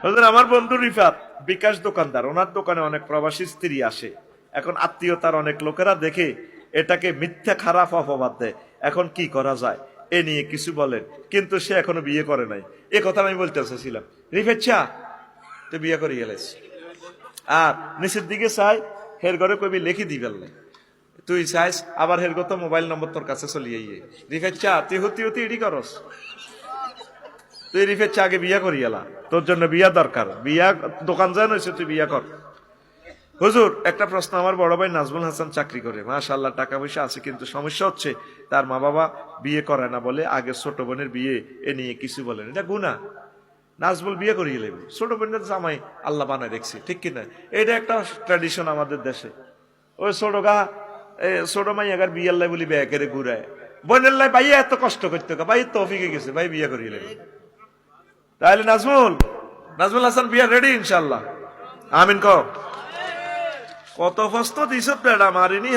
হুজুর আমার বন্ধু রিফাত বিকাশ দোকানদার, ওনার দোকানে অনেক প্রবাসী স্ত্রী আসে। এখন আত্মীয়তার অনেক লোকেরা দেখে এটাকে মিথ্যা খারাপ অপবাদ দেয়। এখন কি করা যায় এ নিয়ে কিছু বলেন। কিন্তু সে এখনো বিয়ে করে নাই, এ কথা আমি বলতে চাইছিলাম। রিফাত চা তো বিয়ে করে গেলেস, আর নিচের দিকে চাই হের ঘরে কবি লিখি দিবেল নাই, তুই চাইস আবার হের তো মোবাইল নম্বর তোর কাছে চলিয়ে ইয়ে। রিফাত চা তুই হতি হতি এডি করস, তুই রিফের চা আগে বিয়া করি এলা, তোর জন্য বিয়া দরকার, বিয়া দোকান যায় নইছে, তুই বিয়া কর। হুজুর একটা প্রশ্ন, আমার বড় ভাই নাজমুল হাসান চাকরি করে, মাশাআল্লাহ টাকা পয়সা আছে, কিন্তু সমস্যা হচ্ছে তার মা বাবা বিয়ে করে না বলে, আগে ছোট বোনের বিয়ে এ নিয়ে কিছু বলেন, এটা গুনাহ। নাজমুল বিয়ে করিয়ে নেবে, ছোট বোনের জামাই আল্লাহ বানায় দেখছি, ঠিক কিনা? এটা একটা ট্র্যাডিশন আমাদের দেশে। ওই ছোট গা ছোট মাই আগার বিয়ার লাই বলি বিয়ে করে ঘুরায়, বোনের লাই ভাইয়া এত কষ্ট করতে, ভাই তৌফিকে গেছে, ভাই বিয়ে করিয়ে নেবে। তাহলে নাজমুল, নাজমুল হাসান বিয়া রেডি ইনশাল্লাহ, আমিন কও। কত প্রশ্ন দিছ বেড়া মারিনি